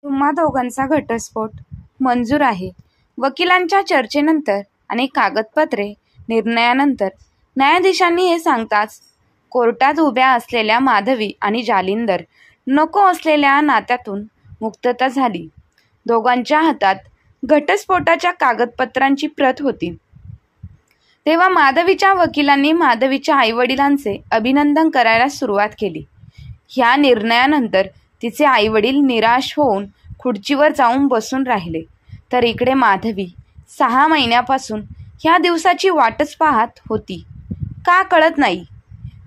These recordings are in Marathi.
तुम्हा दोघांचा घटस्फोट मंजूर आहे. वकिलांच्या चर्चेनंतर आणि कागदपत्रे निर्णयानंतर न्यायाधीशांनी हे सांगताच कोर्टात उभ्या असलेल्या माधवी आणि जालिंदर नको असलेल्या नात्यातून मुक्तता झाली. दोघांच्या हातात घटस्फोटाच्या कागदपत्रांची प्रत होती. तेव्हा माधवीच्या वकिलांनी माधवीच्या आईवडिलांचे अभिनंदन करायला सुरुवात केली. ह्या निर्णयानंतर तिचे आईवडील निराश होऊन खुर्चीवर जाऊन बसून राहिले. तर इकडे माधवी 6 महिन्यापासून ह्या दिवसाची वाटच पाहत होती. का कळत नाही.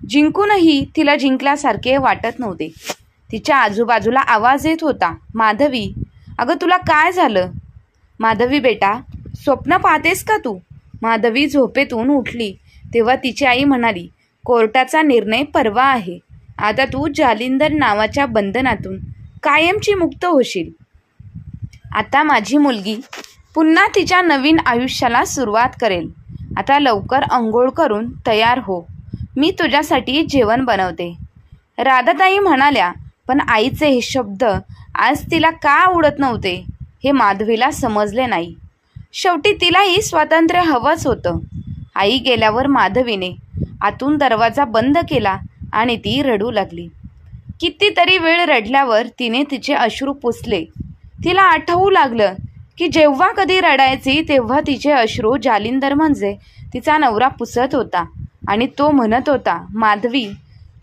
जिंकूनही तिला जिंकल्यासारखे वाटत नव्हते. तिच्या आजूबाजूला आवाज येत होता, माधवी, अगं तुला काय झालं? माधवी बेटा, स्वप्न पाहतेस का तू? माधवी झोपेतून उठली तेव्हा तिची आई म्हणाली, कोर्टाचा निर्णय परवा आहे. आता तू जालिंदर नावाच्या बंधनातून कायमची मुक्त होशील. आता माझी मुलगी पुन्हा तिच्या नवीन आयुष्याला सुरुवात करेल. आता लवकर अंघोळ करून तयार हो, मी तुझ्यासाठी जेवण बनवते. राधाताई म्हणाल्या. पण आईचे हे शब्द आज तिला का आवडत नव्हते हे माधवीला समजले नाही. शेवटी तिलाही स्वातंत्र्य हवंच होतं. आई गेल्यावर माधवीने आतून दरवाजा बंद केला आणि ती रडू लागली. कितीतरी वेळ रडल्यावर तिने तिचे अश्रू पुसले. तिला आठवू लागलं की जेव्हा कधी रडायची तेव्हा तिचे अश्रू जालिंदर म्हणजे तिचा नवरा पुसत होता आणि तो म्हणत होता, माधवी,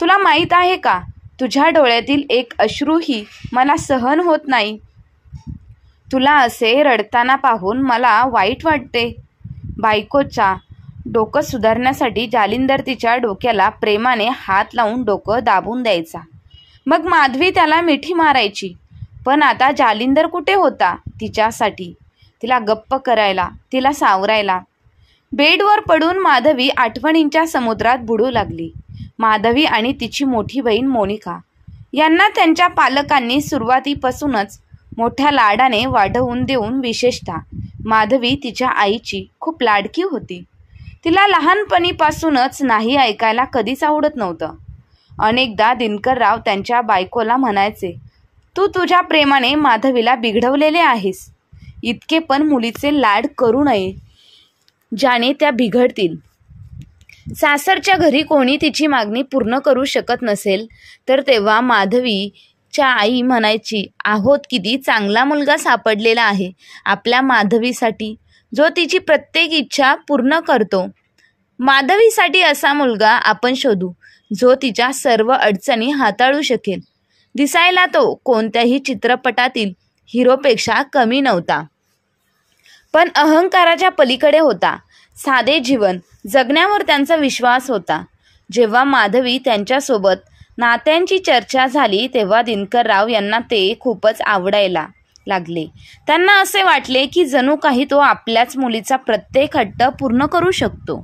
तुला माहीत आहे का, तुझ्या डोळ्यातील एक अश्रूही मला सहन होत नाही. तुला असे रडताना पाहून मला वाईट वाटते. बायकोच्या डोकं सुधारण्यासाठी जालिंदर तिच्या डोक्याला प्रेमाने हात लावून डोकं दाबून द्यायचा. मग माधवी त्याला मिठी मारायची. पण आता जालिंदर कुठे होता तिच्यासाठी, तिला गप्प करायला, तिला सावरायला. बेडवर पडून माधवी आठवणींच्या समुद्रात बुडू लागली. माधवी आणि तिची मोठी बहीण मोनिका यांना त्यांच्या पालकांनी सुरुवातीपासूनच मोठ्या लाडाने वाढवून देऊन, विशेषतः माधवी तिच्या आईची खूप लाडकी होती. तिला लहानपणीपासूनच नाही ऐकायला कधीच आवडत नव्हतं. अनेकदा दिनकरराव त्यांच्या बायकोला म्हणायचे, तू तुझ्या प्रेमाने माधवीला बिघडवलेले आहेस. इतके पण मुलीचे लाड करू नये, ज्याने त्या बिघडतील. सासरच्या घरी कोणी तिची मागणी पूर्ण करू शकत नसेल तर तेव्हा माधवीच्या आई म्हणायची, आहोत किती चांगला मुलगा सापडलेला आहे आपल्या माधवीसाठी, जो तिची प्रत्येक इच्छा पूर्ण करतो. माधवीसाठी असा मुलगा आपण शोधू जो तिच्या सर्व अडचणी हाताळू शकेल. दिसायला तो कोणत्याही चित्रपटातील हिरोपेक्षा कमी नव्हता, पण अहंकाराच्या पलीकडे होता. साधे जीवन जगण्यावर त्यांचा विश्वास होता. जेव्हा माधवी त्यांच्यासोबत नात्यांची चर्चा झाली तेव्हा दिनकरराव यांना ते खूपच आवडायला लागले. त्यांना असे वाटले की जणू काही तो आपल्याच मुलीचा प्रत्येक हट्ट पूर्ण करू शकतो.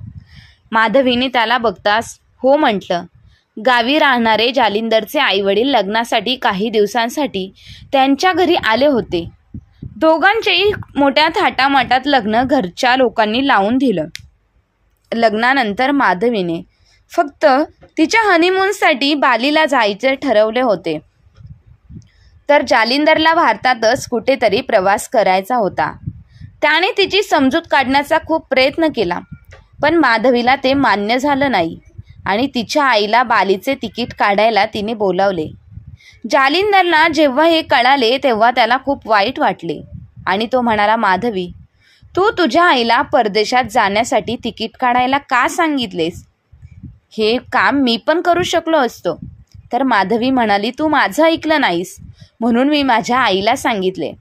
माधवीने त्याला बघताच हो म्हटलं. गावी राहणारे जालिंदरचे आईवडील लग्नासाठी काही दिवसांसाठी त्यांच्या घरी आले होते. दोघांचेही मोठ्या थाटामाटात लग्न घरच्या लोकांनी लावून दिलं. लग्नानंतर माधवीने फक्त तिच्या हनीमूनसाठी बालीला जायचे ठरवले होते, तर जालिंदरला भारतातच कुठेतरी प्रवास करायचा होता. त्याने तिची समजूत काढण्याचा खूप प्रयत्न केला, पण माधवीला ते मान्य झालं नाही आणि तिच्या आईला बालीचे तिकीट काढायला तिने बोलावले. जालिंदरला जेव्हा हे कळाले तेव्हा त्याला खूप वाईट वाटले आणि तो म्हणाला, माधवी, तू तुझ्या आईला परदेशात जाण्यासाठी तिकीट काढायला का सांगितलेस? हे काम मी पण करू शकलो असतो. तर माधवी म्हणाली, तू माझं ऐकलं नाहीस म्हणून मी माझ्या आईला सांगितले.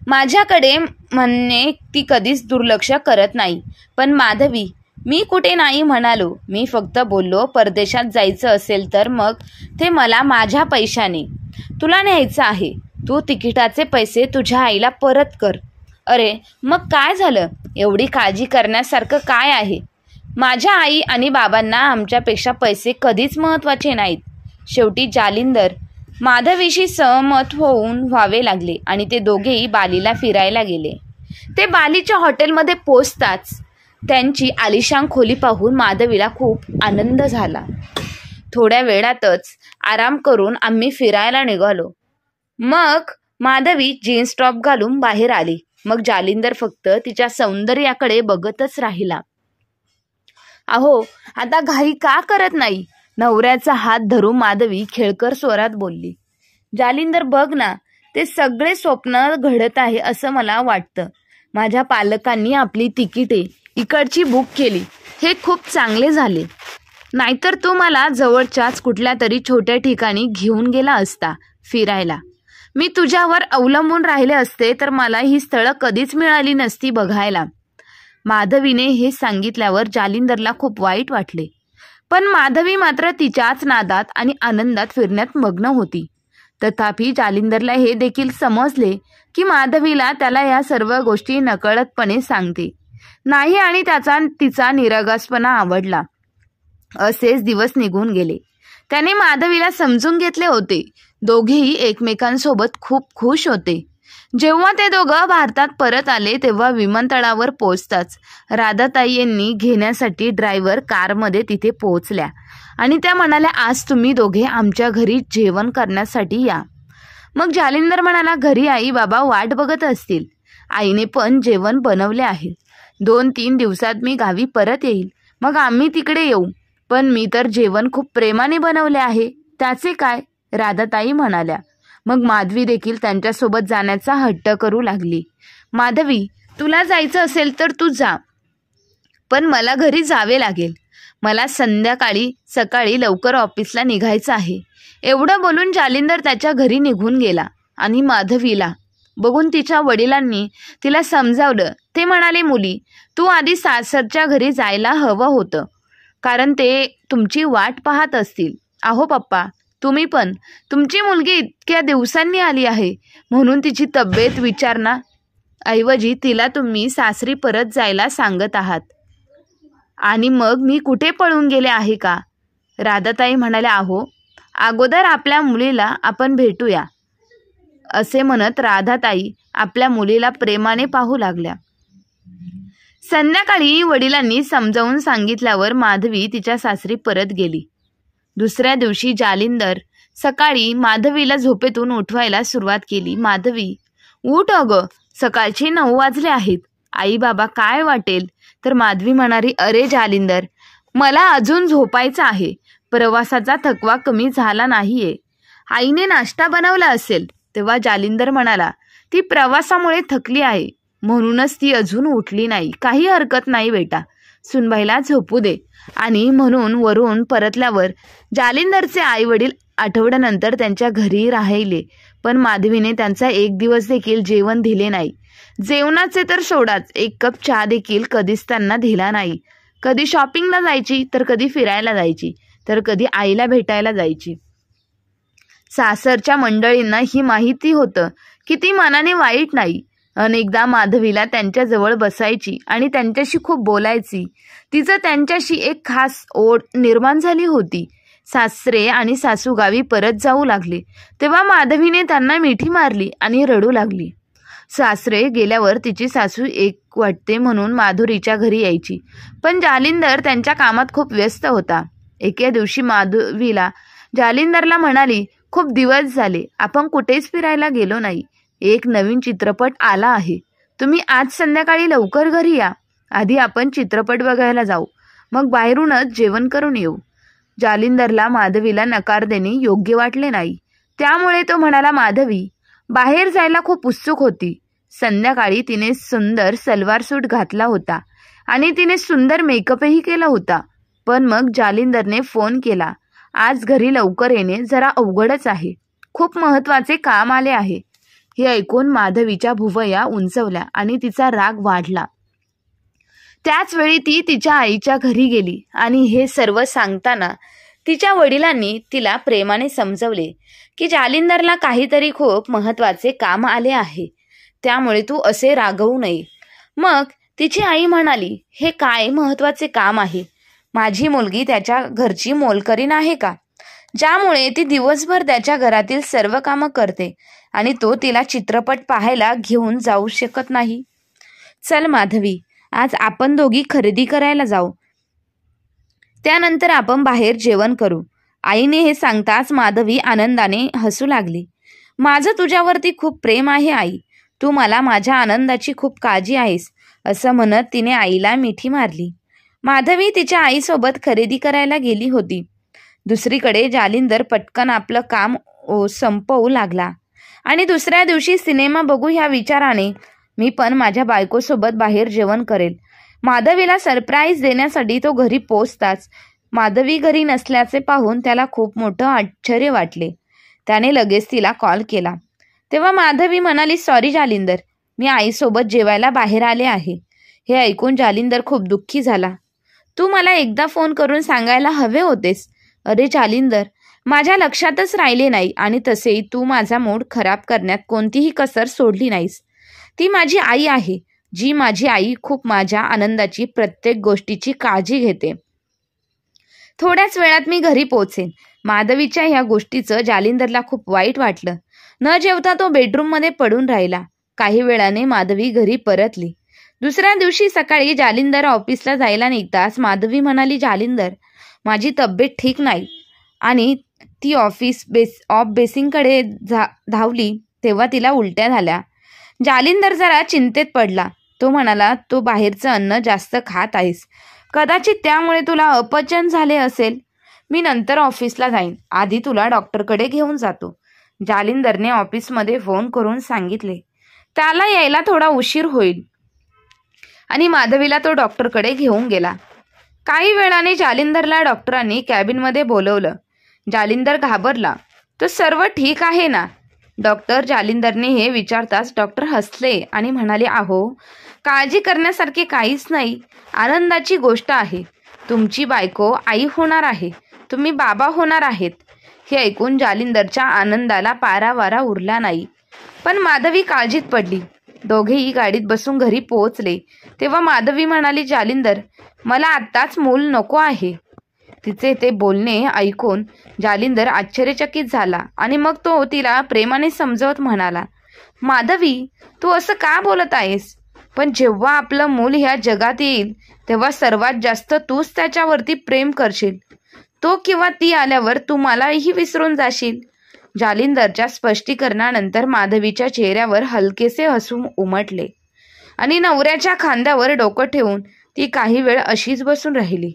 माझ्याकडे म्हणणे ती कधीच दुर्लक्ष करत नाही. पण माधवी, मी कुठे नाही म्हणालो. मी फक्त बोललो परदेशात जायचं असेल तर मग ते मला माझ्या पैशाने तुला न्यायचं आहे. तू तिकिटाचे पैसे तुझ्या आईला परत कर. अरे मग काय झालं? एवढी काळजी करण्यासारखं काय आहे? माझ्या आई आणि बाबांना आमच्यापेक्षा पैसे कधीच महत्त्वाचे नाहीत. शेवटी जालिंदर माधवीशी सहमत होऊन व्हावे लागले आणि ते दोघेही बालीला फिरायला गेले. ते बालीच्या हॉटेलमध्ये पोचताच त्यांची आलिशान खोली पाहून माधवीला खूप आनंद झाला. थोड्या वेळातच आराम करून आम्ही फिरायला निघालो. मग माधवी जीन्स टॉप घालून बाहेर आली. मग जालिंदर फक्त तिच्या सौंदर्याकडे बघतच राहिला. अहो, आता घाई का करत नाही? नवऱ्याचा हात धरून माधवी खेळकर स्वरात बोलली. जालिंदर, बघ ना, ते सगळे स्वप्न घडत आहे असं मला वाटतं. माझ्या पालकांनी आपली तिकिटे इकडची बुक केली, हे खूप चांगले झाले. नाहीतर तू मला जवळच्याच कुठल्या तरी छोट्या ठिकाणी घेऊन गेला असता फिरायला. मी तुझ्यावर अवलंबून राहिले असते तर मला ही स्थळं कधीच मिळाली नसती बघायला. माधवीने हे सांगितल्यावर जालिंदरला खूप वाईट वाटले. पण माधवी मात्र तिच्याच नादात आणि आनंदात फिरण्यात मग्न होती. तथापि जालिंदरला हे देखील समजले की माधवीला त्याला या सर्व गोष्टी नकळतपणे सांगते नाही आणि तिचा निरागसपणा आवडला. असेच दिवस निघून गेले. त्याने माधवीला समजून घेतले होते. दोघेही एकमेकांसोबत खूप खुश होते. जेव्हा ते दोघं भारतात परत आले तेव्हा विमानतळावर पोहोचताच राधाताई यांनी घेण्यासाठी ड्रायव्हर कारमध्ये तिथे पोहोचल्या आणि त्या म्हणाल्या, आज तुम्ही दोघे आमच्या घरी जेवण करण्यासाठी या. मग जालिंदर म्हणाला, घरी आई बाबा वाट बघत असतील. आईने पण जेवण बनवले आहे. 2-3 दिवसात मी गावी परत येईल, मग आम्ही तिकडे येऊ. पण मी तर जेवण खूप प्रेमाने बनवले आहे, त्याचे काय? राधाताई म्हणाल्या. मग माधवी देखील त्यांच्यासोबत जाण्याचा हट्ट करू लागली. माधवी, तुला जायचं असेल तर तू जा, पण मला घरी जावे लागेल. मला सकाळी लवकर ऑफिसला निघायचं आहे. एवढं बोलून जालिंदर त्याच्या घरी निघून गेला आणि माधवीला बघून तिच्या वडिलांनी तिला समजावलं. ते म्हणाले, मुली, तू आधी सासरच्या घरी जायला हवं होतं, कारण ते तुमची वाट पाहत असतील. अहो पप्पा, तुम्ही पण, तुमची मुलगी इतक्या दिवसांनी आली आहे म्हणून तिची तब्येत विचारना ऐवजी तिला तुम्ही सासरी परत जायला सांगत आहात. आणि मग मी कुठे पळून गेले आहे का? राधाताई म्हणाल्या, अहो, अगोदर आपल्या मुलीला आपण भेटूया. असे म्हणत राधाताई आपल्या मुलीला प्रेमाने पाहू लागल्या. संध्याकाळी वडिलांनी समजावून सांगितल्यावर माधवी तिच्या सासरी परत गेली. दुसऱ्या दिवशी जालिंदर सकाळी माधवीला झोपेतून उठवायला सुरुवात केली. माधवी, उठ अगं, सकाळचे 9 वाजले आहेत. आई बाबा काय वाटेल? तर माधवी म्हणाली, अरे जालिंदर, मला अजून झोपायचं आहे. प्रवासाचा थकवा कमी झाला नाहीये. आईने नाश्ता बनवला असेल. तेव्हा जालिंदर म्हणाला, ती प्रवासामुळे थकली आहे म्हणूनच ती अजून उठली नाही. काही हरकत नाही बेटा, सुनबाईला झोपू दे. आणि म्हणून वरून परतल्यावर जालिंदरचे आई वडील आठवड्यानंतर त्यांच्या घरी राहिले. पण माधवीने त्यांचा 1 दिवस देखील जेवण दिले नाही. जेवणाचे तर सोडाच, 1 कप चहा देखील कधीच त्यांना दिला नाही. कधी शॉपिंगला जायची, तर कधी फिरायला जायची, तर कधी आईला भेटायला जायची. सासरच्या मंडळींना ही माहिती होतं की ती मनाने वाईट नाही. अनेकदा माधवीला त्यांच्याजवळ बसायची आणि त्यांच्याशी खूप बोलायची. तिचं त्यांच्याशी एक खास ओढ निर्माण झाली होती. सासरे आणि सासू गावी परत जाऊ लागले तेव्हा माधवीने त्यांना मिठी मारली आणि रडू लागली. सासरे गेल्यावर तिची सासू वाटते म्हणून माधुरीच्या घरी यायची. पण जालिंदर त्यांच्या कामात खूप व्यस्त होता. एके दिवशी माधवीला जालिंदरला म्हणाली, खूप दिवस झाले आपण कुठेच फिरायला गेलो नाही. एक नवीन चित्रपट आला आहे. तुम्ही आज संध्याकाळी लवकर घरी या. आधी आपण चित्रपट बघायला जाऊ, मग बाहेरूनच जेवण करून येऊ. जालिंदरला माधवीला नकार देणे योग्य वाटले नाही. त्यामुळे तो म्हणाला, माधवी बाहेर जायला खूप उत्सुक होती. संध्याकाळी तिने सुंदर सलवार सूट घातला होता आणि तिने सुंदर मेकअपही केला होता. पण मग जालिंदरने फोन केला, आज घरी लवकर येणे जरा अवघडच आहे, खूप महत्त्वाचे काम आले आहे. हे ऐकून माधवीच्या भुवया उंचवल्या आणि तिचा राग वाढला. त्याच वेळी ती तिच्या आईच्या घरी गेली आणि हे सर्व सांगताना तिच्या वडिलांनी तिला प्रेमाने समजवले की जालिंदरला काहीतरी खूप महत्त्वाचे काम आले आहे, त्यामुळे तू असे रागवू नये. मग तिची आई म्हणाली, हे काय महत्त्वाचे काम आहे? माझी मुलगी त्याच्या घरची मोलकरीण आहे का, ज्यामुळे ती दिवसभर त्याच्या घरातील सर्व कामं करते आणि तो तिला चित्रपट पाहायला घेऊन जाऊ शकत नाही? चल माधवी, आज आपण दोघी खरेदी करायला जाऊ, त्यानंतर आपण बाहेर जेवण करू. आईने हे सांगताच माधवी आनंदाने हसू लागली. माझं तुझ्यावरती खूप प्रेम आहे आई. तू मला माझ्या आनंदाची खूप काळजी आहेस, असं म्हणत तिने आईला मिठी मारली. माधवी तिच्या आईसोबत खरेदी करायला गेली होती. दुसरीकडे जालिंदर पटकन आपलं काम संपवू लागला आणि दुसऱ्या दिवशी सिनेमा बघू ह्या विचाराने मी पण माझ्या बायकोसोबत बाहेर जेवण करेल. माधवीला सरप्राईज देण्यासाठी तो घरी पोहोचताच माधवी घरी नसल्याचे पाहून त्याला खूप मोठं आश्चर्य वाटले. त्याने लगेच तिला कॉल केला. तेव्हा माधवी म्हणाली, सॉरी जालिंदर, मी आईसोबत जेवायला बाहेर आले आहे. हे ऐकून जालिंदर खूप दुःखी झाला. तू मला एकदा फोन करून सांगायला हवे होतेस. अरे जालिंदर, माझ्या लक्षातच राहिले नाही आणि तसेही तू माझा मूड खराब करण्यात कोणतीही कसर सोडली नाहीस. ती माझी आई आहे, जी माझी आई खूप माझ्या आनंदाची प्रत्येक गोष्टीची काळजी घेते. थोड्याच वेळात मी घरी पोहोचेन. माधवीच्या ह्या गोष्टीचं जालिंदरला खूप वाईट वाटलं. न जेवता तो बेडरूममध्ये पडून राहिला. काही वेळाने माधवी घरी परतली. दुसऱ्या दिवशी सकाळी जालिंदर ऑफिसला जायला निघताच माधवी म्हणाली, जालिंदर, माझी तब्येत ठीक नाही. आणि ती ऑफ बेसिंगकडे धावली तेव्हा तिला उलट्या झाल्या. जालिंदर जरा चिंतेत पडला. तो म्हणाला, तू बाहेरचं अन्न जास्त खात आहेस, कदाचित त्यामुळे तुला अपचन झाले असेल. मी नंतर ऑफिसला जाईन, आधी तुला डॉक्टरकडे घेऊन जातो. जालिंदरने ऑफिसमध्ये फोन करून सांगितले. त्याला यायला थोडा उशीर होईल आणि माधवीला तो डॉक्टरकडे घेऊन गेला. काही वेळाने जालिंदरला डॉक्टरांनी कॅबिनमध्ये बोलवलं. जालिंदर घाबरला. तो सर्व ठीक आहे ना? डॉक्टर जालिंदरने हे विचारताच डॉक्टर हसले आणि म्हणाले, अहो, काळजी करण्यासारखे काहीच नाही. आनंदाची गोष्ट आहे. तुमची बायको आई होणार आहे, तुम्ही बाबा होणार आहेत. हे ऐकून जालिंदरच्या आनंदाला पारावारा उरला नाही. पण माधवी काळजीत पडली. दोघेही गाडीत बसून घरी पोहोचले तेव्हा माधवी म्हणाली, जालिंदर, मला आत्ताच मूल नको आहे. तिचे ते बोलणे ऐकून जालिंदर आश्चर्यचकित झाला आणि मग तो तिला प्रेमाने समजवत म्हणाला, माधवी, तू असं का बोलत आहेस? पण जेव्हा आपलं मूल ह्या जगात येईल तेव्हा सर्वात जास्त तूच त्याच्यावरती प्रेम करशील. तो किंवा ती आल्यावर तू मलाही विसरून जाशील. जालिंदरच्या स्पष्टीकरणानंतर माधवीच्या चेहऱ्यावर हलकेसे हसू उमटले आणि नवऱ्याच्या खांद्यावर डोकं ठेवून ती काही वेळ अशीच बसून राहिली.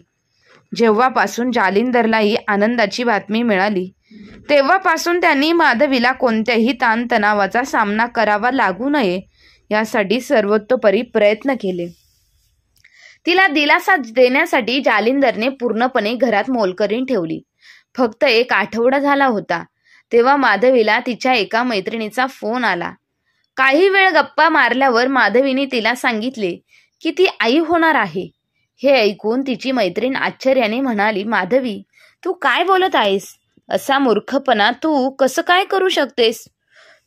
जेव्हापासून जालिंदरलाही आनंदाची बातमी मिळाली तेव्हापासून त्यांनी माधवीला कोणत्याही ताणतणावाचा सामना करावा लागू नये यासाठी सर्वतोपरी प्रयत्न केले. तिला दिलासा देण्यासाठी जालिंदरने पूर्णपणे घरात मोलकरीण ठेवली. फक्त 1 आठवडा झाला होता तेव्हा माधवीला तिच्या एका मैत्रिणीचा फोन आला. काही वेळ गप्पा मारल्यावर माधवीने तिला सांगितले की ती आई होणार आहे. हे ऐकून तिची मैत्रीण आश्चर्याने म्हणाली, माधवी, तू काय बोलत आहेस? असा मूर्खपणा तू कसं काय करू शकतेस?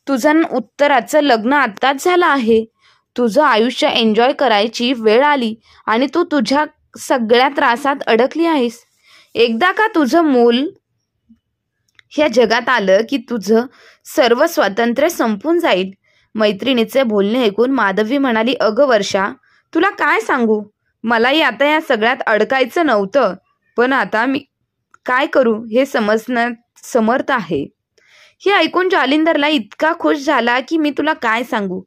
तुझं उत्तराचं लग्न आत्ताच झालं आहे. तुझं आयुष्य एन्जॉय करायची वेळ आली आणि तू तुझ्या सगळ्या त्रासात अडकली आहेस. एकदा का तुझं मूल ह्या जगात आलं की तुझं सर्व स्वातंत्र्य संपून जाईल. मैत्रिणीचे बोलणे ऐकून माधवी म्हणाली, अगं वर्षा, तुला काय सांगू, मलाही आता या सगळ्यात अडकायचं नव्हतं, पण आता मी काय करू हे समजण्यात समर्थ आहे. हे ऐकून जालिंदरला इतका खुश झाला की मी तुला काय सांगू,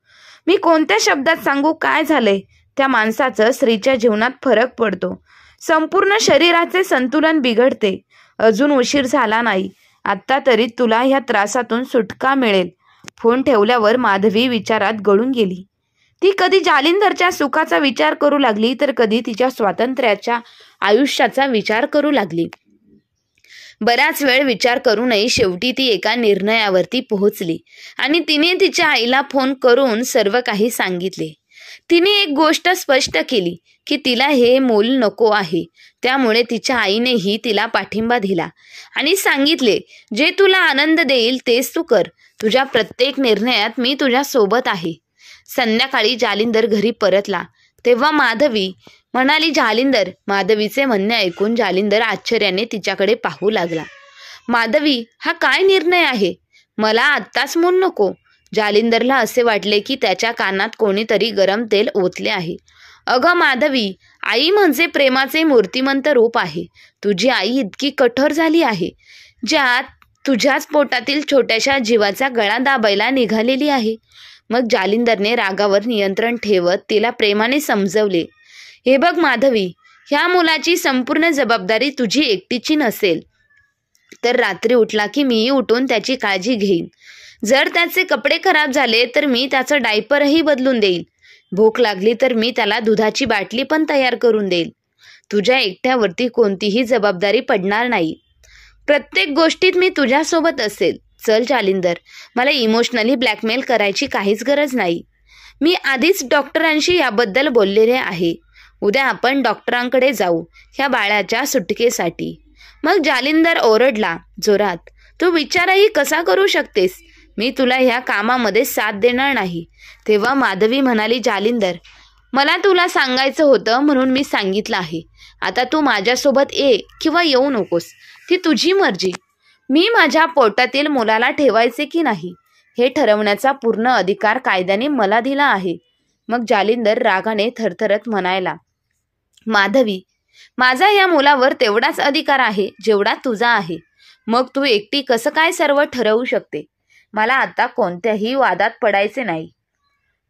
मी कोणत्या शब्दात सांगू काय झालंय. त्या माणसाचं स्त्रीच्या जीवनात फरक पडतो. संपूर्ण शरीराचे संतुलन बिघडते. अजून उशीर झाला नाही. आत्ता तरी तुला ह्या त्रासातून सुटका मिळेल. फोन ठेवल्यावर माधवी विचारात गळून गेली. ती कधी जालिंदरच्या सुखाचा विचार करू लागली तर कधी तिच्या स्वातंत्र्याच्या आयुष्याचा विचार करू लागली. बराच वेळ विचार करूनही शेवटी ती एका निर्णयावरती पोहोचली आणि तिने तिच्या आईला फोन करून सर्व काही सांगितले. तिने एक गोष्ट स्पष्ट केली की तिला हे मूल नको आहे. त्यामुळे तिच्या आईनेही तिला पाठिंबा दिला आणि सांगितले, जे तुला आनंद देईल तेच तू कर. तुझ्या प्रत्येक निर्णयात मी तुझ्या सोबत आहे. संध्याकाळी जालिंदर घरी परतला तेव्हा माधवी म्हणाली, जालिंदर. माधवीचे म्हणणे ऐकून जालिंदर आश्चर्याने तिच्याकडे पाहू लागला. माधवी, हा काय निर्णय आहे? मला आत्ताच मूल नको. जालिंदरला असे वाटले की त्याच्या कानात कोणीतरी गरम तेल ओतले आहे. अगं माधवी, आई म्हणजे प्रेमाचे मूर्तिमंत रूप आहे. तुझी आई इतकी कठोर झाली आहे, ज्यात तुझ्याच पोटातील छोट्याशा जीवाचा गळा दाबायला निघालेली आहे. मग जालिंदरने रागावर नियंत्रण ठेवत तिला प्रेमाने समजवले, हे बघ माधवी, ह्या मुलाची संपूर्ण जबाबदारी तुझी एकटीची नसेल. तर रात्री उठला की मीही उठून त्याची काळजी घेईन. जर त्याचे कपडे खराब झाले तर मी त्याचं डायपरही बदलून देईल. भूक लागली तर मी त्याला दुधाची बाटली पण तयार करून देईल. तुझ्या एकट्यावरती कोणतीही जबाबदारी पडणार नाही. प्रत्येक गोष्टीत मी तुझ्यासोबत असेल. चल जालिंदर, मला इमोशनली ब्लॅकमेल करायची काहीच गरज नाही. मी आधीच डॉक्टरांशी याबद्दल बोललेले आहे. उद्या आपण डॉक्टरांकडे जाऊ ह्या बाळाच्या सुटकेसाठी. मग जालिंदर ओरडला जोरात, तू विचारही कसा करू शकतेस? मी तुला ह्या कामामध्ये साथ देणार नाही. तेव्हा माधवी म्हणाली, जालिंदर, मला तुला सांगायचं होतं म्हणून मी सांगितलं आहे. आता तू माझ्यासोबत ये किंवा येऊ नकोस, ती तुझी मर्जी. मी माझ्या पोटातील मुलाला ठेवायचे की नाही हे ठरवण्याचा पूर्ण अधिकार कायद्याने मला दिला आहे. मग जालिंदर रागाने थरथरत म्हणायला, माधवी, माझा या मुलावर तेवढाच अधिकार आहे जेवढा तुझा आहे. मग तू एकटी कसं काय सर्व ठरवू शकते? मला आता कोणत्याही वादात पडायचे नाही.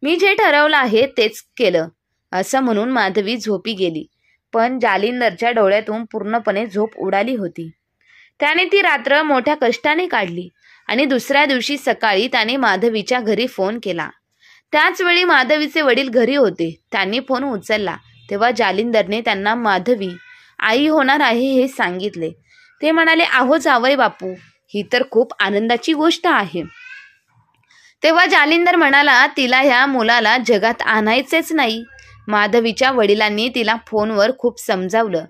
मी जे ठरवलं आहे तेच केलं. असं म्हणून माधवी झोपी गेली. पण जालिंदरच्या डोळ्यातून पूर्णपणे झोप उडाली होती. त्याने ती रात्र मोठ्या कष्टाने काढली आणि दुसऱ्या दिवशी सकाळी त्याने माधवीच्या घरी फोन केला. त्याच वेळी माधवीचे वडील घरी होते. त्यांनी फोन उचलला तेव्हा जालिंदरने त्यांना माधवी आई होणार आहे हे सांगितले. ते म्हणाले, अहो जावई बापू, ही तर खूप आनंदाची गोष्ट आहे. तेव्हा जालिंदर म्हणाला, तिला ह्या मुलाला जगात आणायचेच नाही. माधवीच्या वडिलांनी तिला फोनवर खूप समजावलं,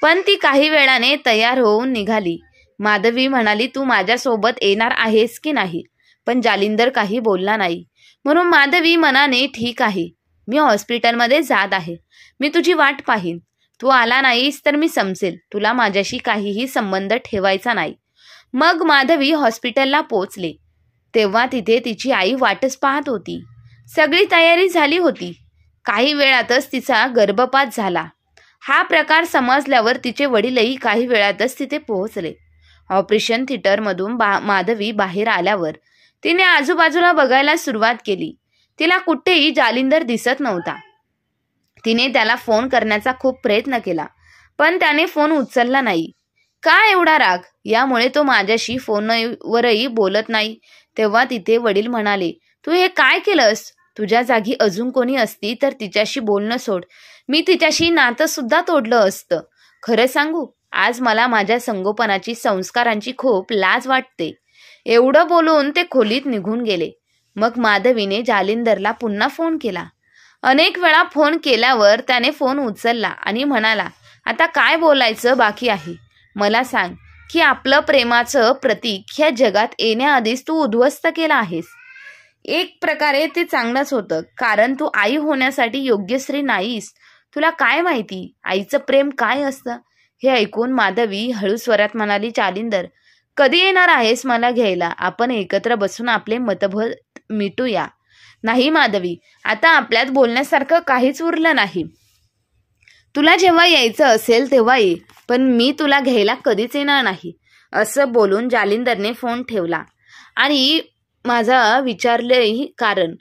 पण ती काही वेळाने तयार होऊन निघाली. माधवी म्हणाली, तू माझ्यासोबत येणार आहेस की नाही? पण जालिंदर काही बोलला नाही. म्हणून माधवी मनाने, ठीक आहे, मी हॉस्पिटलमध्ये जात आहे. मी तुझी वाट पाहीन. तू आला नाहीस तर मी समजेल तुला माझ्याशी काहीही संबंध ठेवायचा नाही. मग माधवी हॉस्पिटलला पोहोचले तेव्हा तिथे तिची आई वाटच पाहत होती. सगळी तयारी झाली होती. काही वेळातच तिचा गर्भपात झाला. हा प्रकार समजल्यावर तिचे वडीलही काही वेळातच तिथे पोहोचले. ऑपरेशन थिएटरमधून माधवी बाहेर आल्यावर तिने आजूबाजूला बघायला सुरुवात केली. तिला कुठेही जालिंदर दिसत नव्हता. तिने त्याला फोन करण्याचा खूप प्रयत्न केला, पण त्याने फोन उचलला नाही. का एवढा राग? यामुळे तो माझ्याशी फोनवरही बोलत नाही. तेव्हा तिथे वडील म्हणाले, तू हे काय केलंस? तुझ्या जागी अजून कोणी असती तर तिच्याशी बोलणं सोड, मी तिच्याशी नातं सुद्धा तोडलं असतं. खरं सांगू, आज मला माझ्या संगोपनाची संस्कारांची खूप लाज वाटते. एवढं बोलून ते खोलीत निघून गेले. मग माधवीने जालिंदरला पुन्हा फोन केला. अनेक वेळा फोन केल्यावर त्याने फोन उचलला आणि म्हणाला, आता काय बोलायचं बाकी आहे? मला सांग की आपलं प्रेमाचं प्रतीक ह्या जगात येण्याआधीच तू उद्ध्वस्त केलं आहेस. एक प्रकारे ते चांगलंच होतं, कारण तू आई होण्यासाठी योग्य स्त्री नाहीस. तुला काय माहिती आईचं प्रेम काय असतं? हे ऐकून माधवी हळू स्वरात म्हणाली, जालिंदर, कधी येणार आहेस मला घ्यायला? आपण एकत्र बसून आपले मतभेद मिटूया. नाही माधवी, आता आपल्यात बोलण्यासारखं काहीच उरलं नाही. तुला जेव्हा यायचं असेल तेव्हा ये, पण मी तुला घ्यायला कधीच येणार नाही. असं बोलून जालिंदरने फोन ठेवला. आणि माझा विचारलेही कारण,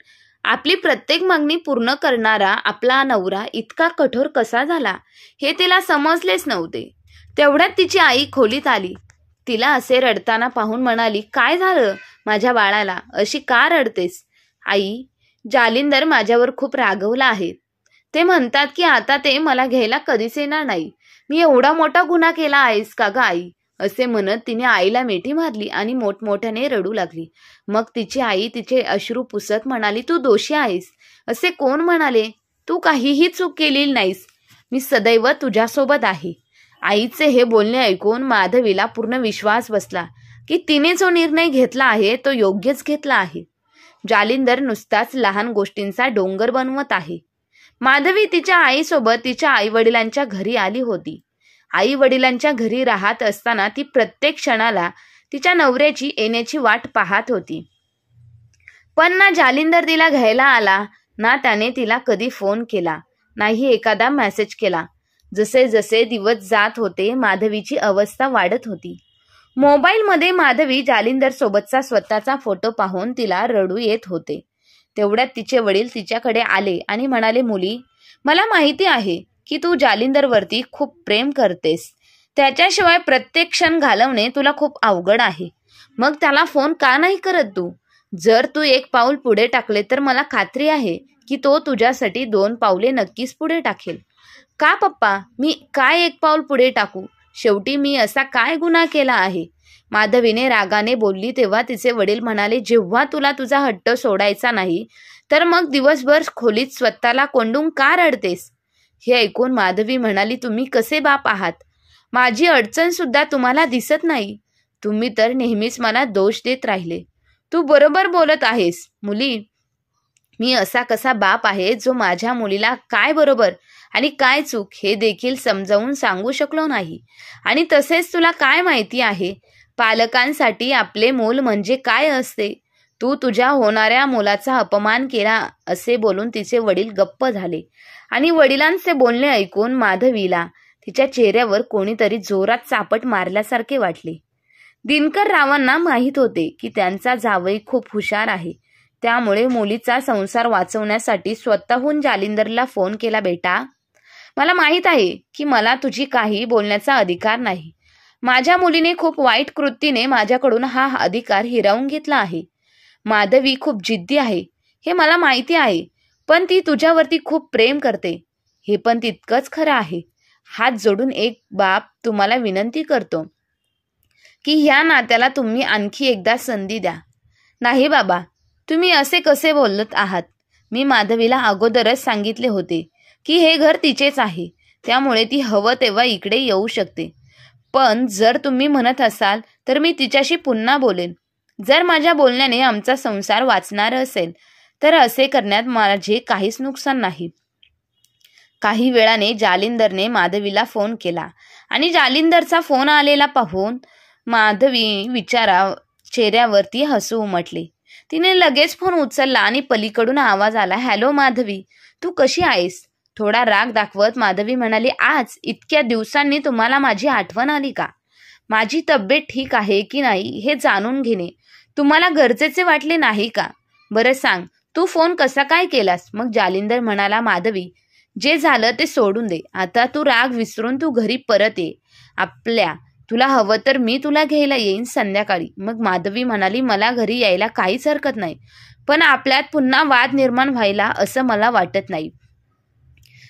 आपली प्रत्येक मागणी पूर्ण करणारा आपला नवरा इतका कठोर कसा झाला हे तिला समजलेच नव्हते. तेवढ्यात तिची आई खोलीत आली. तिला असे रडताना पाहून म्हणाली, काय झालं माझ्या बाळाला? अशी का रडतेस? आई, जालिंदर माझ्यावर खूप रागवला आहे. ते म्हणतात की आता ते मला घ्यायला कधीच येणार नाही. मी एवढा मोठा गुन्हा केला आहेस का ग आई? असे म्हणत तिने आईला मिठी मारली आणि मोठमोठ्याने रडू लागली. मग तिची आई तिचे अश्रू पुसत म्हणाली, तू दोषी आहेस. असे कोण म्हणाले? तू काहीही चूक केलेली नाहीस. मी सदैव तुझ्यासोबत आहे. आईचे हे बोलणे ऐकून माधवीला पूर्ण विश्वास बसला की तिने जो निर्णय घेतला आहे तो योग्यच घेतला आहे. जालिंदर नुसताच लहान गोष्टींचा डोंगर बनवत आहे. माधवी तिच्या आईसोबत तिच्या आई वडिलांच्या घरी आली होती. आई वडिलांच्या घरी राहत असताना ती प्रत्येक क्षणाला तिच्या नवऱ्याची येण्याची वाट पाहत होती. पण ना जालिंदर तिला घ्यायला आला, ना त्याने तिला कधी फोन केला, नाही एखादा मेसेज केला. जसे जसे दिवस जात होते माधवीची अवस्था वाढत होती. मोबाईलमध्ये माधवी जालिंदर सोबतचा स्वतःचा फोटो पाहून तिला रडू येत होते. तेवढ्यात तिचे वडील तिच्याकडे आले आणि म्हणाले, मुली, मला माहिती आहे की तू जालिंदरवरती खूप प्रेम करतेस. त्याच्याशिवाय प्रत्येक क्षण घालवणे तुला खूप अवघड आहे. मग त्याला फोन का नाही करत तू? जर तू एक पाऊल पुढे टाकले तर मला खात्री आहे की तो तुझ्यासाठी 2 पावले नक्कीच पुढे टाकेल. का पप्पा, मी काय एक पाऊल पुढे टाकू? शेवटी मी असा काय गुन्हा केला आहे? माधवीने रागाने बोलली तेव्हा तिचे वडील म्हणाले, जेव्हा तुला तुझा हट्ट सोडायचा नाही तर मग दिवसभर खोलीत स्वतःला कोंडून का रडतेस? हे ऐकून माधवी म्हणाली, तुम्ही कसे बाप आहात? माझी अडचण सुद्धा तुम्हाला दिसत नाही. तुम्ही तर नेहमीच मला दोष देत राहिले. तू बरोबर बोलत आहेस मुली. मी असा कसा बाप आहे जो माझ्या मुलीला काय बरोबर आणि काय चूक हे देखील समजावून सांगू शकलो नाही. आणि तसेच तुला काय माहिती आहे, पालकांसाठी आपले मूल म्हणजे काय असते? तू तुझ्या होणाऱ्या मुलाचा अपमान केला असे बोलून तिचे वडील गप्प झाले. आणि वडिलांचे बोलणे ऐकून माधवीला तिच्या चेहऱ्यावर कोणीतरी जोरात चापट मारल्यासारखे वाटले. दिनकर रावांना माहीत होते की त्यांचा जावई खूप हुशार आहे. त्यामुळे मुलीचा संसार वाचवण्यासाठी स्वतःहून जालिंदरला फोन केला. बेटा, मला माहीत आहे की मला तुझी काही बोलण्याचा अधिकार नाही. माझ्या मुलीने खूप वाईट कृतीने माझ्याकडून हा अधिकार हिरावून घेतला आहे. माधवी खूप जिद्दी आहे हे मला माहिती आहे, पण ती तुझ्यावरती खूप प्रेम करते हे पण तितकंच खरं आहे. हात जोडून एक बाप तुम्हाला विनंती करतो की ह्या नात्याला तुम्ही आणखी एकदा संधी द्या. नाही बाबा, तुम्ही असे कसे बोलत आहात? मी माधवीला अगोदरच सांगितले होते की हे घर तिचेच आहे, त्यामुळे ती हवं तेव्हा इकडे येऊ शकते. पण जर तुम्ही म्हणत असाल तर मी तिच्याशी पुन्हा बोलेन. जर माझ्या बोलण्याने आमचा संसार वाचणार असेल तर असे करण्यात माझे काहीच नुकसान नाही. काही वेळाने जालिंदरने माधवीला फोन केला आणि जालिंदरचा फोन आलेला पाहून माधवी चेहऱ्यावरती हसू उमटले. तिने लगेच फोन उचलला आणि पलीकडून आवाज आला, हॅलो माधवी, तू कशी आहेस? थोडा राग दाखवत माधवी म्हणाली, आज इतक्या दिवसांनी तुम्हाला माझी आठवण आली का? माझी तब्येत ठीक आहे की नाही हे जाणून घेणे तुम्हाला गरजेचे वाटले नाही का? बरं सांग, तू फोन कसा काय केलास? मग जालिंदर म्हणाला, माधवी, जे झालं ते सोडून दे. आता तू राग विसरून तू घरी परत ये. तुला हवं तर मी तुला घ्यायला येईन संध्याकाळी. मग माधवी म्हणाली, मला घरी यायला काहीच हरकत नाही, पण आपल्यात पुन्हा वाद निर्माण व्हायला असं मला वाटत नाही.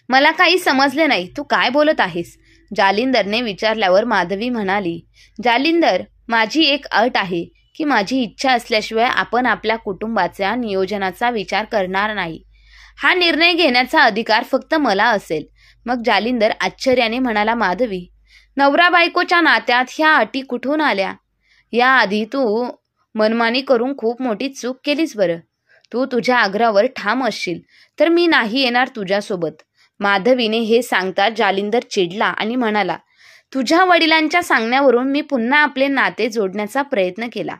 मला काही समजले नाही, तू काय बोलत आहेस? जालिंदरने विचारल्यावर माधवी म्हणाली, जालिंदर, माझी एक अट आहे की माझी इच्छा असल्याशिवाय आपण आपल्या कुटुंबाच्या नियोजनाचा विचार करणार नाही. हा निर्णय घेण्याचा अधिकार फक्त मला असेल. मग जालिंदर आश्चर्याने म्हणाला, माधवी, नवरा बायकोच्या नात्यात ह्या अटी कुठून आल्या? याआधी तू मनमानी करून खूप मोठी चूक केलीस. बरं, तू तुझ्या आग्रहावर ठाम असशील तर मी नाही येणार तुझ्यासोबत. माधवीने हे सांगता जालिंदर चिडला आणि म्हणाला, तुझ्या वडिलांच्या सांगण्यावरून मी पुन्हा आपले नाते जोडण्याचा प्रयत्न केला,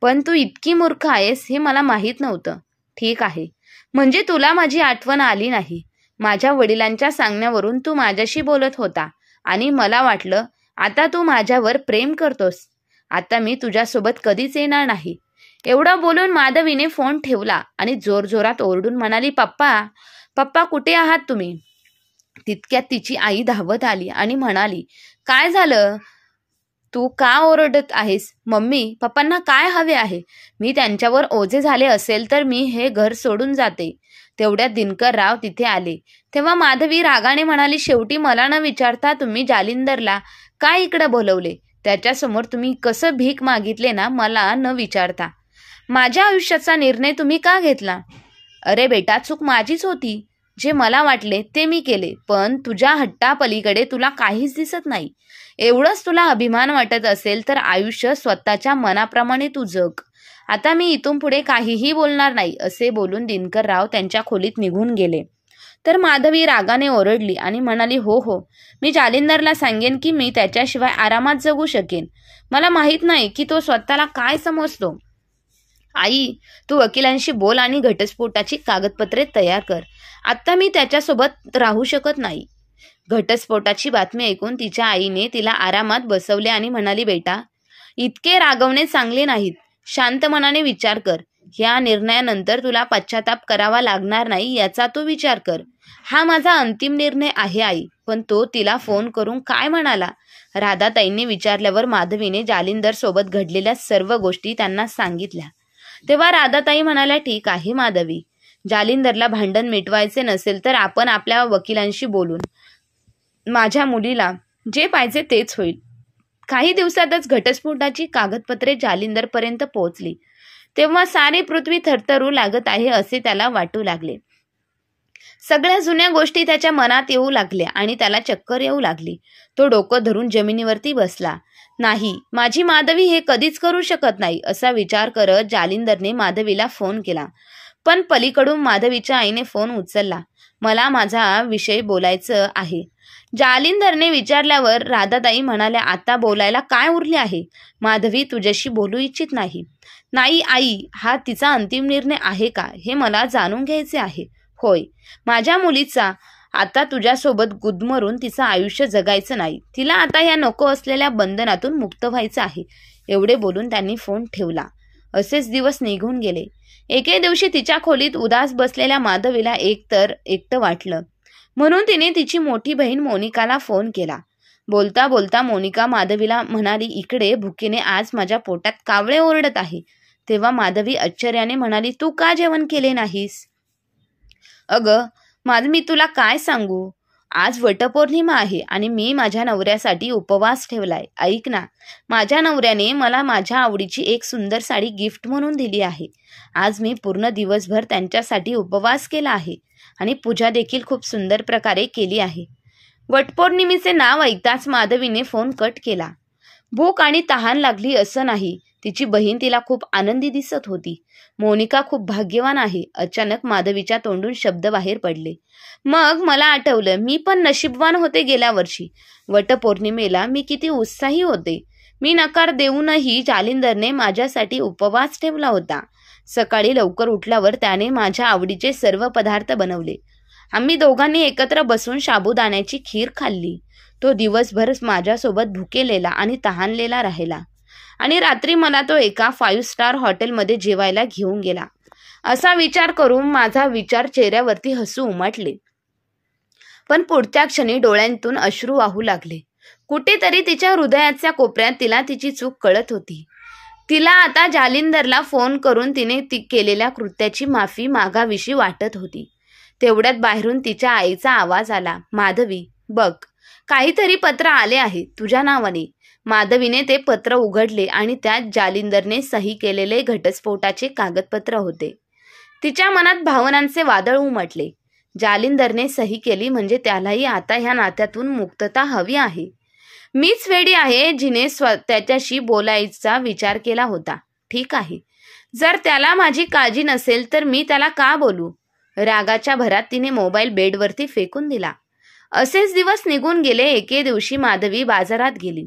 पण तू इतकी मूर्ख आहेस हे मला माहीत नव्हतं. ठीक आहे, म्हणजे तुला माझी आठवण आली नाही. माझ्या वडिलांच्या सांगण्यावरून तू माझ्याशी बोलत होता आणि मला वाटलं आता तू माझ्यावर प्रेम करतोस. आता मी तुझ्यासोबत कधीच येणार नाही. एवढं बोलून माधवीने फोन ठेवला आणि जोरजोरात ओरडून म्हणाली, पप्पा, पप्पा, कुठे आहात तुम्ही? तितक्यात तिची आई धावत आली आणि म्हणाली, काय झालं? तू का ओरडत आहेस? मम्मी, पप्पांना काय हवे आहे? मी त्यांच्यावर ओझे झाले असेल तर मी हे घर सोडून जाते. तेवढ्यात दिनकर राव तिथे आले. तेव्हा माधवी रागाने म्हणाली, शेवटी मला न विचारता तुम्ही जालिंदरला काय इकडे बोलवले? त्याच्यासमोर तुम्ही कसं भीक मागितले ना, मला न विचारता? माझ्या आयुष्याचा निर्णय तुम्ही का घेतला? अरे बेटा, चूक माझीच होती. जे मला वाटले ते मी केले, पण तुझ्या हट्टापलीकडे तुला काहीच दिसत नाही. एवढंच तुला अभिमान वाटत असेल तर आयुष्य स्वतःच्या मनाप्रमाणे तू जग. आता मी इथून पुढे काहीही बोलणार नाही. असे बोलून दिनकर राव त्यांच्या खोलीत निघून गेले. तर माधवी रागाने ओरडली आणि म्हणाली, हो हो, मी जालिंदरला सांगेन की मी त्याच्याशिवाय आरामात जगू शकेन. मला माहित नाही की तो स्वतःला काय समजतो. आई, तू वकिलांशी बोल आणि घटस्फोटाची कागदपत्रे तयार कर. आता मी त्याच्यासोबत राहू शकत नाही. घटस्फोटाची बातमी ऐकून तिच्या आईने तिला आरामात बसवले आणि म्हणाली, बेटा, इतके रागवणे चांगले नाहीत. शांत मनाने विचार कर. या निर्णयानंतर तुला पश्चाताप करावा लागणार नाही याचा तू विचार कर. हा माझा अंतिम निर्णय आहे आई. पण तो तिला फोन करून काय म्हणाला? राधाताईंनी विचारल्यावर माधवीने जालिंदर सोबत घडलेल्या सर्व गोष्टी त्यांना सांगितल्या. तेव्हा राधाताई म्हणाल्या, ठीक आहे माधवी, जालिंदरला भांडण मिटवायचे नसेल तर आपण आपल्या वकिलांशी बोलून माझ्या मुलीला जे पाहिजे तेच होईल. काही दिवसातच घटस्फोटाची कागदपत्रे जालिंदरपर्यंत पोहोचली. तेव्हा सारी पृथ्वी थरथरू लागत आहे असे त्याला वाटू लागले. सगळ्या जुन्या गोष्टी त्याच्या मनात येऊ लागल्या आणि त्याला चक्कर येऊ लागली. तो डोकं धरून जमिनीवरती बसला. नाही, माझी माधवी हे कधीच करू शकत नाही असा विचार करत जालिंदरने माधवीला फोन केला. पण पलीकडून माधवीच्या आईने फोन उचलला. मला माझा विषय बोलायचं आहे. जालिंदरने विचारल्यावर राधाताई म्हणाल्या, आता बोलायला काय उरले आहे? माधवी तुझ्याशी बोलू इच्छित नाही. नाही आई, हा तिचा अंतिम निर्णय आहे का हे मला जाणून घ्यायचे आहे. होय, माझ्या मुलीचा आता तुझ्यासोबत गुदमरून तिचं आयुष्य जगायचं नाही. तिला आता या नको असलेल्या बंधनातून मुक्त व्हायचं आहे. एवढे बोलून त्यांनी फोन ठेवला. असेच दिवस निघून गेले. एके दिवशी तिच्या खोलीत उदास बसलेल्या माधवीला एकटं वाटलं. म्हणून तिने तिची मोठी बहीण मोनिकाला फोन केला. बोलता बोलता मोनिका माधवीला म्हणाली, इकडे भुकेने आज माझ्या पोटात कावळे ओरडत आहे. तेव्हा माधवी आश्चर्याने म्हणाली, तू का जेवण केले नाहीस? अगं मी तुला काय सांगू, आज वटपौर्णिमा आहे आणि मी माझ्या नवऱ्यासाठी उपवास ठेवलाय. ऐक ना, माझ्या नवऱ्याने मला माझ्या आवडीची एक सुंदर साडी गिफ्ट म्हणून दिली आहे. आज मी पूर्ण दिवसभर त्यांच्यासाठी उपवास केला आहे आणि पूजा देखील खूप सुंदर प्रकारे केली आहे. वटपौर्णिमेचे नाव ऐकताच माधवीने फोन कट केला. भूक आणि तहान लागली असं नाही, तिची बहीण तिला खूप आनंदी दिसत होती. मोनिका खूप भाग्यवान आहे. अचानक माधवीच्या तोंडून शब्द बाहेर पडले. मग मला आठवलं, मी पण नशीबवान होते. गेल्या वर्षी वटपौर्णिमेला मी किती उत्साही होते. मी नकार देऊनही जालिंदरने माझ्यासाठी उपवास ठेवला होता. सकाळी लवकर उठल्यावर त्याने माझ्या आवडीचे सर्व पदार्थ बनवले. आम्ही दोघांनी एकत्र बसून साबुदाण्याची खीर खाल्ली. तो दिवसभर माझ्यासोबत भुकेलेला आणि तहानलेला राहिला आणि रात्री मला तो एका 5 स्टार हॉटेलमध्ये जेवायला घेऊन गेला. असा विचार करून माझा चेहऱ्यावरती हसू उमटले. पण पुढच्या क्षणी डोळ्यांतून अश्रू वाहू लागले. कुठेतरी तिच्या हृदयाच्या कोपऱ्यात तिला तिची चूक कळत होती. तिला आता जालिंदरला फोन करून तिने केलेल्या कृत्याची माफी मागावीशी वाटत होती. तेवढ्यात बाहेरून तिच्या आईचा आवाज आला, माधवी बघ, काहीतरी पत्र आले आहे तुझ्या नावाने. माधवीने ते पत्र उघडले आणि त्यात जालिंदरने सही केलेले घटस्फोटाचे कागदपत्र होते. तिच्या मनात भावनांचे वादळ उमटले. जालिंदरने सही केली म्हणजे त्यालाही आता ह्या नात्यातून मुक्तता हवी आहे. मीच वेडी आहे जिने त्याच्याशी बोलायचा विचार केला होता. ठीक आहे, जर त्याला माझी काळजी नसेल तर मी त्याला का बोलू? रागाच्या भरात तिने मोबाईल बेडवरती फेकून दिला. असेच दिवस निघून गेले. एके दिवशी माधवी बाजारात गेली.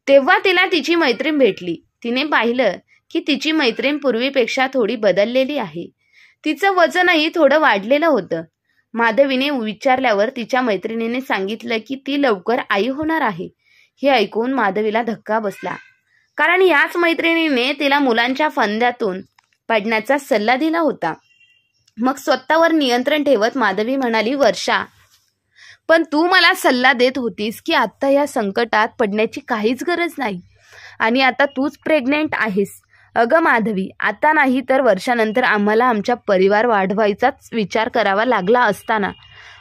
तेव्हा तिला तिची मैत्रीण भेटली. तिने पाहिलं की तिची मैत्रीण पूर्वीपेक्षा थोडी बदललेली आहे. तिचं वजनही थोडं वाढलेलं होतं. माधवीने विचारल्यावर तिच्या मैत्रिणीने सांगितलं की ती लवकर आई होणार आहे. हे ऐकून माधवीला धक्का बसला, कारण याच मैत्रिणीने तिला मुलांच्या फंद्यातून पडण्याचा सल्ला दिला होता. मग स्वतःवर नियंत्रण ठेवत माधवी म्हणाली, वर्षा, पण तू मला सल्ला देत होतीस की आता या संकटात पडण्याची काहीच गरज नाही आणि आता तूच प्रेग्नेंट आहेस. अगं माधवी, आता नाही तर वर्षानंतर आम्हाला आमचा परिवार वाढवायचाच विचार करावा लागला असताना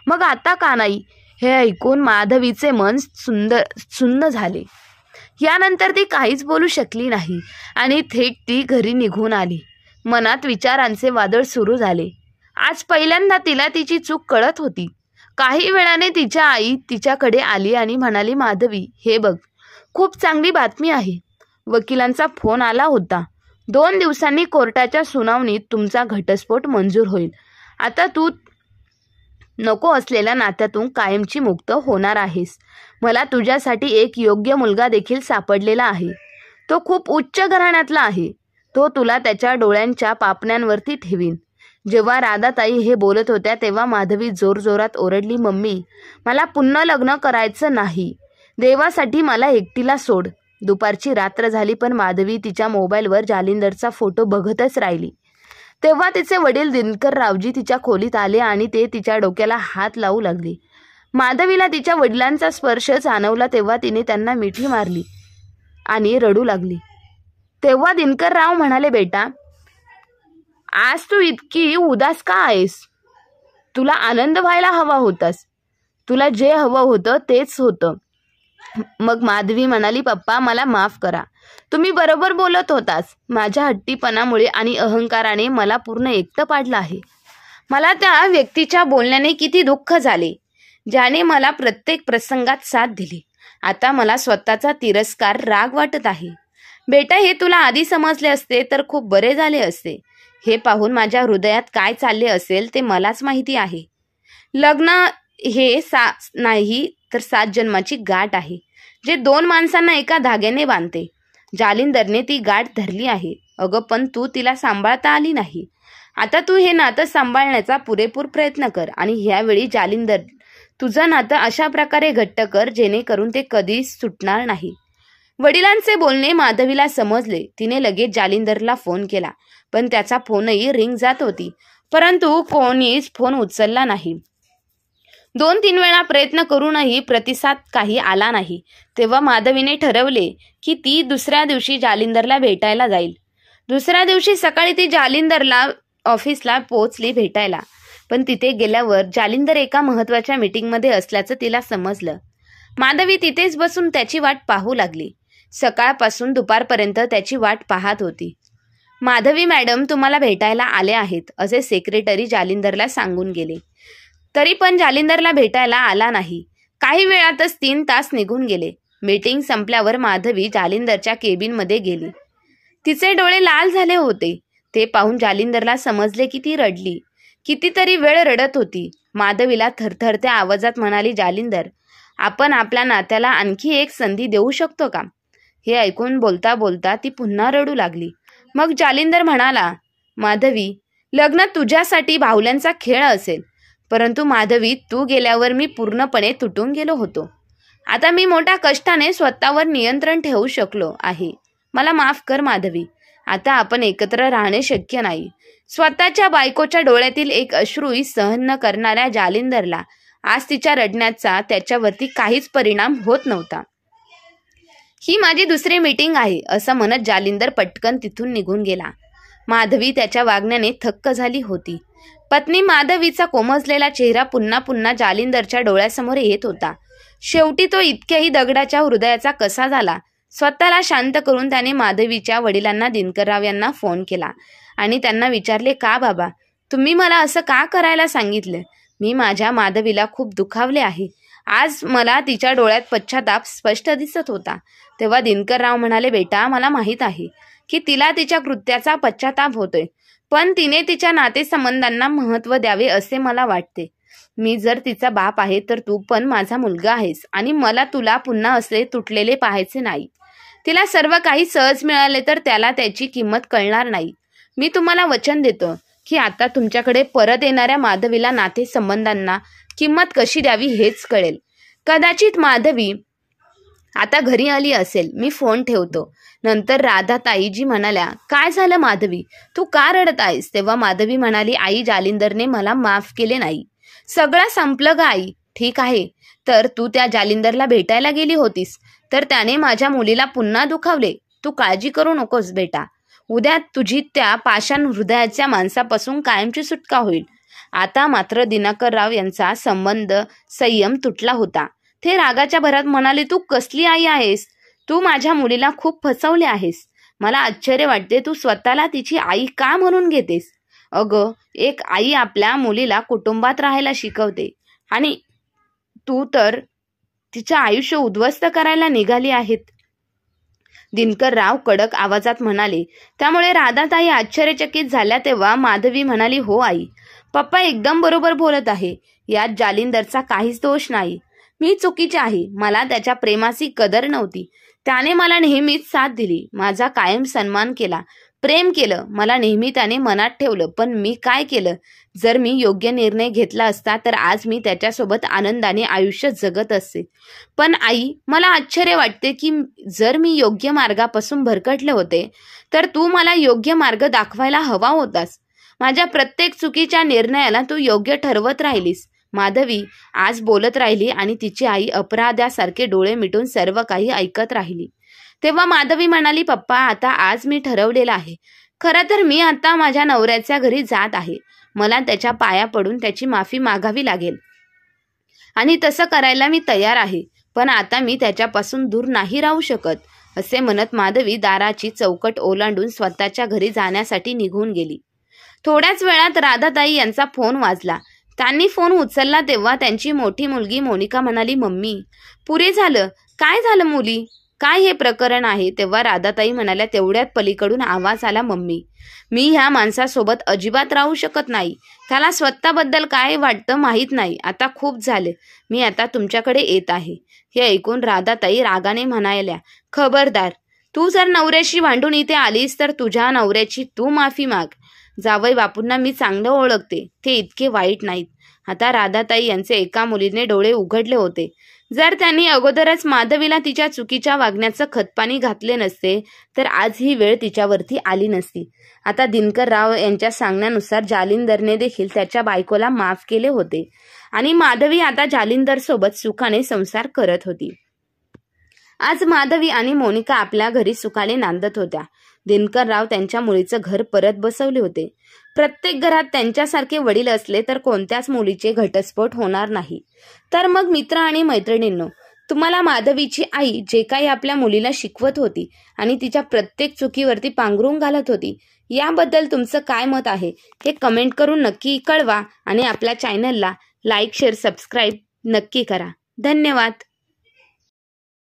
मग आता का नाही? हे ऐकून माधवीचे मन सुन्न झाले. यानंतर ती काहीच बोलू शकली नाही आणि थेट ती घरी निघून आली. मनात विचारांचे वादळ सुरू झाले. आज पहिल्यांदा तिला तिची चूक कळत होती. काही वेळाने तिच्या आई तिच्याकडे आली आणि म्हणाली, माधवी हे बघ, खूप चांगली बातमी आहे. वकिलांचा फोन आला होता. 2 दिवसांनी कोर्टाच्या सुनावणीत तुमचा घटस्फोट मंजूर होईल. आता तू नको असलेल्या नात्यातून कायमची मुक्त होणार आहेस. मला तुझ्यासाठी एक योग्य मुलगा देखील सापडलेला आहे. तो खूप उच्च घराण्यातला आहे. तो तुला त्याच्या डोळ्यांच्या पापण्यांवरती ठेवीन. जेव्हा राधाताई हे बोलत होत्या तेव्हा माधवी जोरजोरात ओरडली, मम्मी, मला पुन्हा लग्न करायचं नाही. देवासाठी मला एकटीला सोड. दुपारची रात्र झाली पण माधवी तिच्या मोबाईलवर जालिंदरचा फोटो बघतच राहिली. तेव्हा तिचे वडील दिनकररावजी तिच्या खोलीत आले आणि ते तिच्या डोक्याला हात लावू लागले. माधवीला तिच्या वडिलांचा स्पर्श जाणवला तेव्हा तिने त्यांना मिठी मारली आणि रडू लागली. तेव्हा दिनकरराव म्हणाले, बेटा, आज तू इतकी उदास का आहेस? तुला आनंद व्हायला हवा होतास. तुला जे हवं होतं तेच होतं. मग माधवी म्हणाली, पप्पा, मला माफ करा. तुम्ही बरोबर बोलत होतास. माझ्या हट्टीपणामुळे आणि अहंकाराने मला पूर्ण एकटं पाडलं आहे. मला त्या व्यक्तीच्या बोलण्याने किती दुःख झाले, ज्याने मला प्रत्येक प्रसंगात साथ दिली. आता मला स्वतःचा तिरस्कार, राग वाटत आहे. बेटा, हे तुला आधी समजले असते तर खूप बरे झाले असते. हे पाहून माझ्या हृदयात काय चालले असेल ते मलाच माहिती आहे. लग्न हे नाही तर 7 जन्माची गाठ आहे, जे 2 माणसांना एका धाग्याने बांधते. जालिंदरने ती गाठ धरली आहे. अगं, पण तू तिला सांभाळता आली नाही. आता तू हे नातं सांभाळण्याचा पुरेपूर प्रयत्न कर आणि ह्यावेळी जालिंदर, तुझं नातं अशा प्रकारे घट्ट कर जेणेकरून ते कधीच सुटणार नाही. वडिलांचे बोलणे माधवीला समजले. तिने लगेच जालिंदरला फोन केला, पण त्याचा फोनही रिंग जात होती, परंतु कोणीच फोन उचलला नाही. 2-3 वेळा प्रयत्न करूनही प्रतिसाद काही आला नाही. तेव्हा माधवीने ठरवले की ती दुसऱ्या दिवशी जालिंदरला भेटायला जाईल. दुसऱ्या दिवशी सकाळी ती जालिंदरला ऑफिसला पोहोचली भेटायला. पण तिथे गेल्यावर जालिंदर एका महत्त्वाच्या मीटिंगमध्ये असल्याचं तिला समजलं. माधवी तिथेच बसून त्याची वाट पाहू लागली. सकाळपासून दुपारपर्यंत त्याची वाट पाहत होती. माधवी मॅडम तुम्हाला भेटायला आले आहेत, असे सेक्रेटरी जालिंदरला सांगून गेले. तरी पण जालिंदरला भेटायला आला नाही. काही वेळातच 3 तास निघून गेले. मीटिंग संपल्यावर माधवी जालिंदरच्या केबिनमध्ये गेली. तिचे डोळे लाल झाले होते. ते पाहून जालिंदरला समजले की ती रडली. कितीतरी वेळ रडत होती. माधवीला थरथरत्या आवाजात म्हणाली, जालिंदर, आपण आपल्या नात्याला आणखी एक संधी देऊ शकतो का? हे ऐकून बोलता बोलता ती पुन्हा रडू लागली. मग जालिंदर म्हणाला, माधवी, लग्न तुझ्यासाठी बाहुल्यांचा खेळ असेल, परंतु माधवी, तू गेल्यावर मी पूर्णपणे तुटून गेलो होतो. आता मी मोठ्या कष्टाने स्वतःवर नियंत्रण ठेवू शकलो आहे. मला माफ कर माधवी. आता आपण एकत्र राहणे शक्य नाही. स्वतःच्या बायकोच्या डोळ्यातील एक अश्रूही सहन न करणाऱ्या जालिंदरला आज तिच्या रडण्याचा त्याच्यावरती काहीच परिणाम होत नव्हता. ही माझी दुसरी मीटिंग आहे, असं म्हणत जालिंदर पटकन तिथून निघून गेला. माधवी त्याच्या वागण्याने थक्क झाली होती. पत्नी माधवीचा कोमजलेला चेहरा पुन्हा पुन्हा जालिंदरच्या डोळ्यासमोर येत होता. शेवटी तो इतक्याही दगडाच्या हृदयाचा कसा झाला. स्वतःला शांत करून त्याने माधवीच्या वडिलांना, दिनकरराव यांना फोन केला आणि त्यांना विचारले, का बाबा, तुम्ही मला असं का करायला सांगितलं? मी माझ्या माधवीला खूप दुखावले आहे. आज मला तिच्या डोळ्यात पश्चाताप स्पष्ट दिसत होता. तेव्हा दिनकरराव म्हणाले, बेटा, मला माहीत आहे की तिला तिच्या कृत्याचा पश्चाताप होतोय, पण तिने तिच्या नातेसंबंधांना महत्त्व द्यावे असे मला वाटते. मी जर तिचा बाप आहे तर तू पण माझा मुलगा आहेस आणि मला तुला पुन्हा असे तुटलेले पाहायचे नाही. तिला सर्व काही सहज मिळाले तर त्याला त्याची किंमत कळणार नाही. मी तुम्हाला वचन देतो की आता तुमच्याकडे परत येणाऱ्या माधवीला नातेसंबंधांना किंमत कशी द्यावी हेच कळेल. कदाचित माधवी आता घरी आली असेल. मी फोन ठेवतो. नंतर राधाताईजी म्हणाल्या, काय झालं माधवी, तू का रडत आहेस? तेव्हा माधवी म्हणाली, आई, जालिंदरने मला माफ केले नाही. सगळं संपलं ग आई. ठीक आहे, तर तू त्या जालिंदरला भेटायला गेली होतीस तर त्याने माझ्या मुलीला पुन्हा दुखावले. तू काळजी करू नकोस बेटा. उद्या तुझी त्या पाषाण हृदयाच्या माणसापासून कायमची सुटका होईल. आता मात्र दिनकरराव यांचा संबंध संयम तुटला होता. ते रागाच्या भरात म्हणाले, तू कसली आई आहेस? तू माझ्या मुलीला खूप फसवले आहेस. मला आश्चर्य वाटते, तू स्वतःला तिची आई का म्हणून घेतेस? अगं, एक आई आपल्या मुलीला कुटुंबात राहायला शिकवते आणि तू तर तिचं आयुष्य उद्ध्वस्त करायला निघाली आहेत. दिनकरराव कडक आवाजात म्हणाले. त्यामुळे राधाताई आश्चर्यचकित झाल्या. तेव्हा माधवी म्हणाली, हो आई, पप्पा एकदम बरोबर बोलत आहे. यात जालिंदरचा काहीच दोष नाही. मी चुकीचे आहे. मला त्याच्या प्रेमाची कदर नव्हती. त्याने मला नेहमीच साथ दिली, माझा कायम सन्मान केला, प्रेम केलं, मला नेहमी त्याने मनात ठेवलं, पण मी काय केलं? जर मी योग्य निर्णय घेतला असता तर आज मी त्याच्यासोबत आनंदाने आयुष्य जगत असते. पण आई, मला आश्चर्य वाटते की जर मी योग्य मार्गापासून भरकटले होते तर तू मला योग्य मार्ग दाखवायला हवा होतास. माझ्या प्रत्येक चुकीच्या निर्णयाला तू योग्य ठरवत राहिलीस. माधवी आज बोलत राहिली आणि तिची आई अपराध्यासारखे डोळे मिटून सर्व काही ऐकत राहिली. तेव्हा माधवी म्हणाली, पप्पा, आता आज मी ठरवलेलं आहे. खरं तर मी आता माझ्या नवऱ्याच्या घरी जात आहे. मला त्याच्या पाया पडून त्याची माफी मागावी लागेल आणि तसं करायला मी तयार आहे. पण आता मी त्याच्यापासून दूर नाही राहू शकत. असे म्हणत माधवी दाराची चौकट ओलांडून स्वतःच्या घरी जाण्यासाठी निघून गेली. थोड्याच वेळात राधाताई यांचा फोन वाजला. त्यांनी फोन उचलला तेव्हा त्यांची मोठी मुलगी मोनिका म्हणाली, मम्मी, पुरे झालं. काय झालं मुली? काय हे प्रकरण आहे? तेव्हा राधाताई म्हणाल्या, तेवढ्यात पलीकडून आवाज आला, मम्मी, मी ह्या माणसासोबत अजिबात राहू शकत नाही. त्याला स्वतःबद्दल काय वाटतं माहीत नाही. आता खूप झाले. मी आता तुमच्याकडे येत आहे. हे ऐकून राधाताई रागाने म्हणाल्या, खबरदार, तू जर नवऱ्याशी भांडून इथे आलीस तर तुझ्या नवऱ्याची तू माफी माग. जावई बापूंना मी चांगलं ओळखते. ते इतके वाईट नाहीत. आता राधाताई यांचे एका मुलीने डोळे उघडले होते. जर त्यांनी अगोदरच माधवीला तिच्या चुकीच्या वागण्याचं खतपाणी घातले नसते तर आज ही वेळ तिच्यावरती आली नसती. आता दिनकरराव यांच्या सांगण्यानुसार जालिंदरने देखील त्याच्या बायकोला माफ केले होते आणि माधवी आता जालिंदर सोबत सुखाने संसार करत होती. आज माधवी आणि मोनिका आपल्या घरी सुखाने नांदत होत्या. दिनकरराव त्यांच्या मुलीचं घर परत बसवले होते. प्रत्येक घरात त्यांच्यासारखे वडील असले तर कोणत्याच मुलीचे घटस्फोट होणार नाही. तर मग मित्र आणि मैत्रिणींनो, तुम्हाला माधवीची आई जे काही आपल्या मुलीला शिकवत होती आणि तिच्या प्रत्येक चुकीवरती पांघरून घालत होती, याबद्दल तुमचं काय मत आहे हे कमेंट करून नक्की कळवा आणि आपल्या चॅनलला लाईक, शेअर, सबस्क्राईब नक्की करा. धन्यवाद.